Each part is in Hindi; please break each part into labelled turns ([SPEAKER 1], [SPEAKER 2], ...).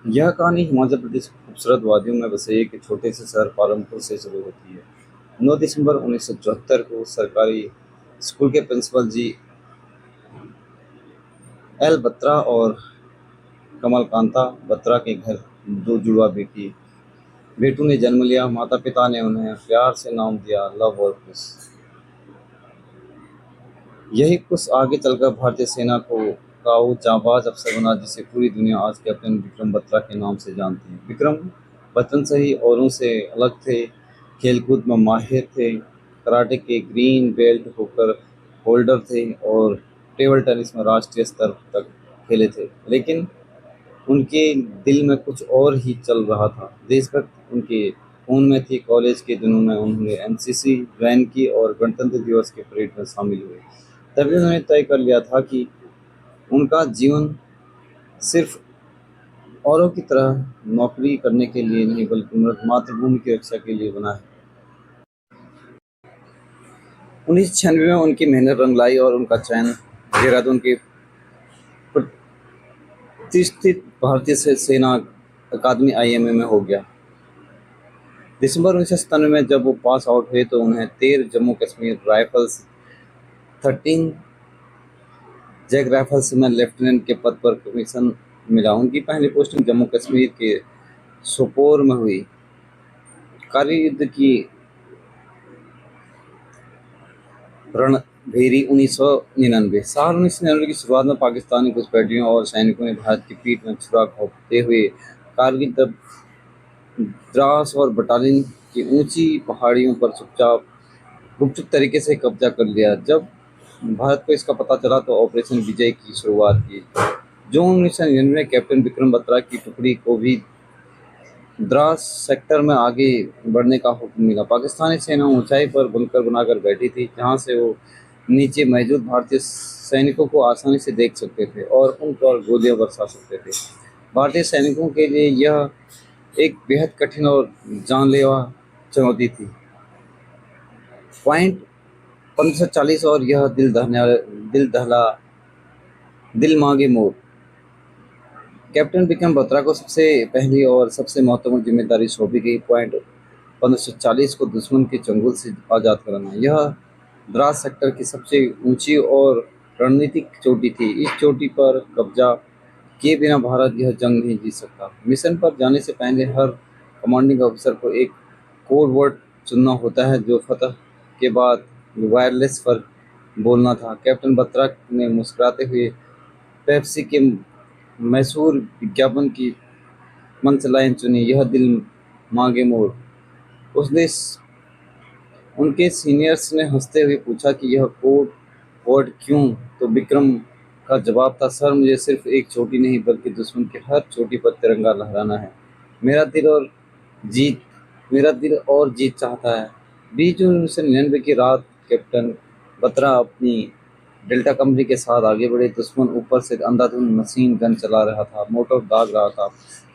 [SPEAKER 1] यह कहानी हिमाचल प्रदेश की खूबसूरत वादियों में बसे एक छोटे से शहर पालमपुर से शुरू होती है। 9 दिसंबर 1974 को सरकारी स्कूल के प्रिंसिपल जी एल बत्रा और कमलकांता बत्रा के घर दो जुड़वा बेटू ने जन्म लिया। माता पिता ने उन्हें प्यार से नाम दिया लव और कुश। यही कुश आगे चलकर भारतीय सेना का वो जांबाज अफसर बना जिसे पूरी दुनिया आज कैप्टन विक्रम बत्रा के नाम से जानती है। विक्रम बचपन से ही औरों से अलग थे, खेलकूद में माहिर थे, कराटे के ग्रीन बेल्ट होकर होल्डर थे और टेबल टेनिस में राष्ट्रीय स्तर तक खेले थे। लेकिन उनके दिल में कुछ और ही चल रहा था। देशभक्त उनके खून में थी। कॉलेज के दिनों में उन्होंने एनसीसी ज्वाइन की और गणतंत्र दिवस के परेड में शामिल हुए। तभी उन्होंने तय कर लिया था कि उनका जीवन सिर्फ औरों की तरह नौकरी करने के लिए नहीं बल्कि मातृभूमि की रक्षा के लिए बना है। 1996 में उनकी मेहनत रंग लाई और उनका चयन देहरादून के प्रतिष्ठित भारतीय सेना अकादमी आईएमए में हो गया। दिसंबर 1997 में जब वो पास आउट हुए तो उन्हें 13 Jammu Kashmir rifles 13 JAK rifles में लेफ्टिनेंट के पद पर कमीशन मिला। उनकी पहली पोस्टिंग जम्मू कश्मीर के सोपोर में हुई। कारगिल युद्ध की रणभेरी 1999 साल 1999 की शुरुआत में पाकिस्तानी घुसपैठियों और सैनिकों ने भारत की पीठ में छुरा घोंपते हुए कारगिल तक द्रास और बटालियन की ऊंची पहाड़ियों पर चुपचाप गुपचुप तरीके से कब्जा कर लिया। जब भारत को इसका पता चला तो ऑपरेशन विजय की शुरुआत की। जून 1999 में कैप्टन विक्रम बत्रा की टुकड़ी को भी द्रास सेक्टर में आगे बढ़ने का हुक्म मिला। पाकिस्तानी सेना ऊंचाई पर बुनकर बनाकर बैठी थी जहां से वो नीचे मौजूद भारतीय सैनिकों को आसानी से देख सकते थे और उन पर गोलियां बरसा सकते थे। भारतीय सैनिकों के लिए यह एक बेहद कठिन और जानलेवा चुनौती थी। पॉइंट 1540 और यह दिल दहला दिल मांगे मोर। कैप्टन विक्रम बत्रा को सबसे पहली और सबसे महत्वपूर्ण जिम्मेदारी सौंपी गई। पॉइंट 1540 को दुश्मन के चंगुल से आज़ाद कराना। यह द्रास सेक्टर की सबसे ऊंची और रणनीतिक चोटी थी। इस चोटी पर कब्जा किए बिना भारत यह जंग नहीं जीत सकता। मिशन पर जाने से पहले हर कमांडिंग ऑफिसर को एक कोड वर्ड चुनना होता है जो फतह के बाद वायरलेस पर बोलना था। कैप्टन बत्रा ने मुस्कुराते हुए पेप्सी के मशहूर विज्ञापन की मंच लाइन चुनी, यह दिल मांगे मोर। उसने उनके सीनियर्स ने हंसते हुए पूछा कि यह कोड वर्ड क्यों? तो विक्रम का जवाब था, सर मुझे सिर्फ एक चोटी नहीं बल्कि दुश्मन की हर चोटी पर तिरंगा लहराना है। मेरा दिल और जीत मेरा दिल और जीत चाहता है। 20 जून 1999 की रात कैप्टन बत्रा अपनी डेल्टा कंपनी के साथ आगे बढ़े। दुश्मन ऊपर से अंधाधुंध मशीन गन चला रहा था, मोटर दाग रहा था।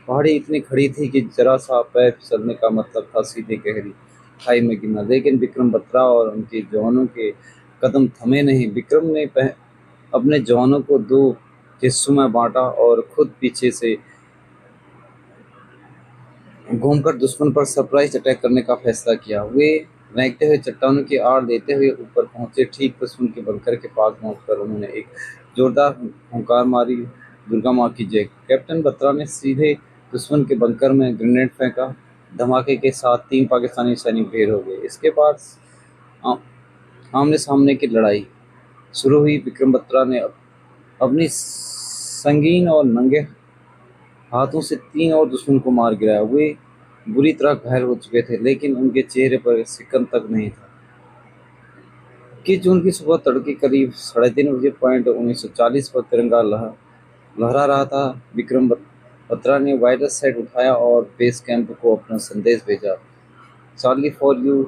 [SPEAKER 1] पहाड़ी इतनी खड़ी थी कि जरा सा पैर फिसलने का मतलब था सीधे गहरी खाई में गिरना। लेकिन विक्रम बत्रा और उनके जवानों के कदम थमे नहीं। विक्रम ने अपने जवानों को दो हिस्सों में बांटा और खुद पीछे से घूमकर दुश्मन पर सरप्राइज अटैक करने का फैसला किया। वे महकते हुए चट्टानों की आड़ लेते हुए ऊपर पहुंचे। ठीक दुश्मन के बंकर के पास पहुंचकर उन्होंने एक जोरदार हुंकार मारी, दुर्गा माँ की जय। कैप्टन बत्रा ने सीधे दुश्मन के बंकर में ग्रेनेड फेंका। धमाके के साथ 3 पाकिस्तानी सैनिक ढेर हो गए। इसके बाद आ- आमने सामने की लड़ाई शुरू हुई। विक्रम बत्रा ने अपनी संगीन और नंगे हाथों से 3 और दुश्मन को मार गिराया। वे बुरी तरह घायल हो चुके थे लेकिन उनके चेहरे पर सिकन तक नहीं था। 21 जून की सुबह तड़के करीब 3:30 बजे पॉइंट 1940 पर तिरंगा लहरा रहा था। विक्रम बत्रा ने वायरस सेट उठाया और बेस कैंप को अपना संदेश भेजा, Charlie for you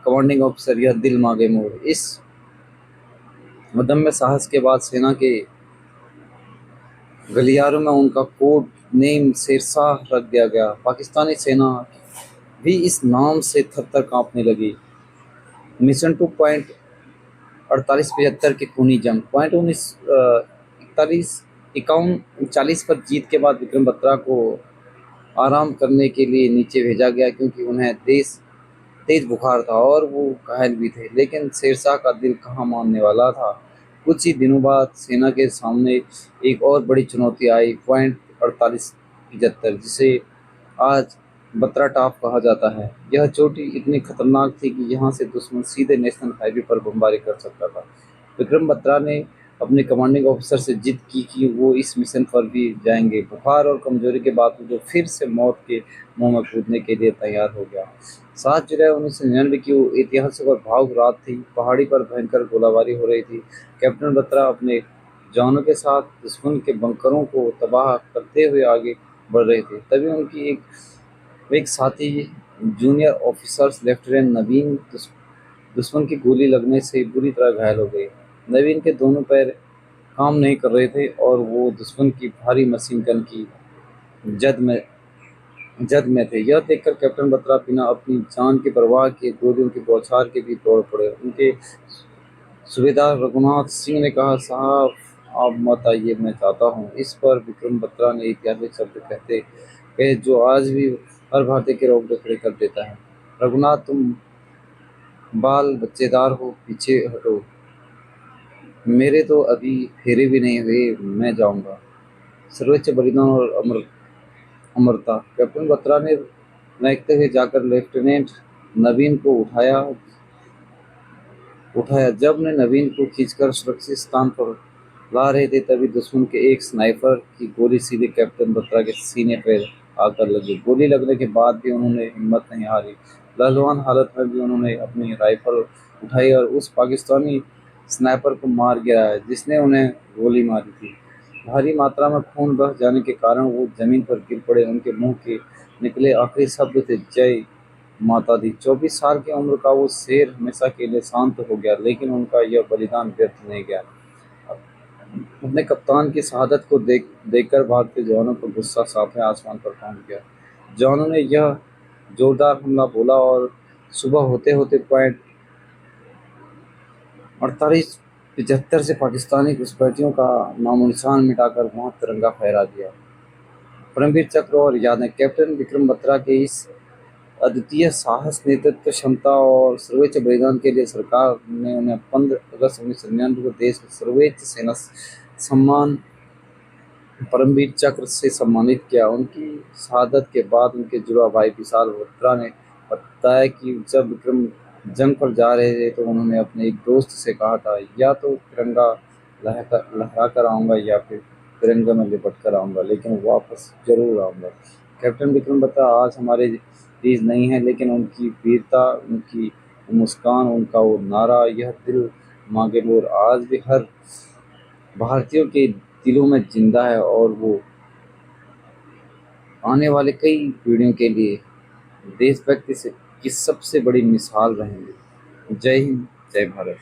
[SPEAKER 1] commanding officer, यह दिल मांगे मोर। इस अदम्य साहस के बाद सेना के गलियारों में उनका कोड नेम शेरशाह रख दिया गया। पाकिस्तानी सेना भी इस नाम से थर-थर कांपने लगी। मिशन टू पॉइंट 48-75 की खूनी जंग। पॉइंट 19 41 51 40 पर जीत के बाद विक्रम बत्रा को आराम करने के लिए नीचे भेजा गया क्योंकि उन्हें तेज बुखार था और वो घायल भी थे, लेकिन शेरशाह का दिल कहाँ मानने वाला था। कुछ ही दिनों बाद सेना के सामने एक और बड़ी चुनौती आई, पॉइंट 4875, जिसे आज बत्रा टॉप कहा जाता है। यह चोटी इतनी खतरनाक थी कि यहाँ से दुश्मन सीधे नेशनल हाईवे पर बमबारी कर सकता था। विक्रम बत्रा ने अपने कमांडिंग ऑफिसर से जिद की कि वो इस मिशन पर भी जाएंगे। बुखार और कमजोरी के बावजूद वो फिर से मौत के मुंह में कूदने के लिए तैयार हो गया। 7 जुलाई 1999 की वो ऐतिहासिक और भावुक रात थी। पहाड़ी पर भयंकर गोलाबारी हो रही थी। कैप्टन बत्रा अपने जवानों के साथ दुश्मन के बंकरों को तबाह करते हुए आगे बढ़ रहे थे। तभी उनकी एक साथी जूनियर ऑफिसर लेफ्टिनेंट नवीन दुश्मन की गोली लगने से बुरी तरह घायल हो गए। नवीन के दोनों पैर काम नहीं कर रहे थे और वो दुश्मन की भारी मशीन गन की जद में जद में थे। यह देखकर कैप्टन बत्रा बिना अपनी जान की परवाह किए गोलियों की बौछार के बीच दौड़ पड़े। उनके सूबेदार रघुनाथ सिंह ने कहा, साहब आप मत आइए, मैं चाहता हूँ। इस पर विक्रम बत्रा ने ऐतिहासिक शब्द कहते कहे जो आज भी हर भारतीय के रोंगटे खड़े कर देता है, रघुनाथ तुम बाल बच्चेदार हो, पीछे हटो, मेरे तो अभी फेरे भी नहीं हुए, मैं जाऊंगा। सर्वोच्च बलिदान और अमरता। कैप्टन बत्रा ने महकते हुए जाकर लेफ्टिनेंट नवीन को उठाया। जब ने नवीन को खींचकर सुरक्षित स्थान पर ला रहे थे, तभी दुश्मन के एक स्नाइपर की गोली सीधे कैप्टन बत्रा के सीने पर आकर लगी। गोली लगने के बाद भी उन्होंने हिम्मत नहीं हारी। लहलहान हालत में भी उन्होंने अपनी राइफल उठाई और उस पाकिस्तानी स्नाइपर को मार गिराया जिसने उन्हें गोली मारी थी। भारी मात्रा में खून बह जाने के कारण वो जमीन पर गिर पड़े। उनके मुंह के निकले आखिरी शब्द थे, जय माता दी। 24 साल की उम्र का वो शेर हमेशा के लिए शांत हो गया, लेकिन उनका यह बलिदान व्यर्थ नहीं गया। अपने कप्तान की शहादत को देखकर भारतीय जवानों का गुस्सा सातवें आसमान पर पहुंच गया। जवानों ने यह जोरदार हमला बोला और सुबह होते होते पॉइंट 4875 से पाकिस्तानी घुसपैठियों का नामो निशान मिटाकर वहां तिरंगा फहरा दिया। परमवीर चक्र और यादें। कैप्टन विक्रम बत्रा के इस अद्वितीय साहस, नेतृत्व क्षमता और सर्वोच्च बलिदान के लिए सरकार ने उन्हें 15 अगस्त 1999 को देश के सर्वोच्च सेना सम्मान परमवीर चक्र से सम्मानित किया। उनकी शहादत के बाद उनके जुड़वा भाई विशाल बत्रा ने बताया कि जब विक्रम जंग पर जा रहे थे तो उन्होंने अपने एक दोस्त से कहा था, या तो तिरंगा लहरा कर आऊँगा या फिर तिरंगे में लिपट कर आऊँगा, लेकिन वापस जरूर आऊँगा। कैप्टन विक्रम बत्रा आज हमारे बीच नहीं है, लेकिन उनकी वीरता, उनकी मुस्कान, उनका वो नारा, यह दिल मांगे मोर, आज भी हर भारतीयों के दिलों में जिंदा है और वो आने वाले कई पीढ़ियों के लिए देशभक्ति की सबसे बड़ी मिसाल रहेंगे। जय हिंद, जय भारत।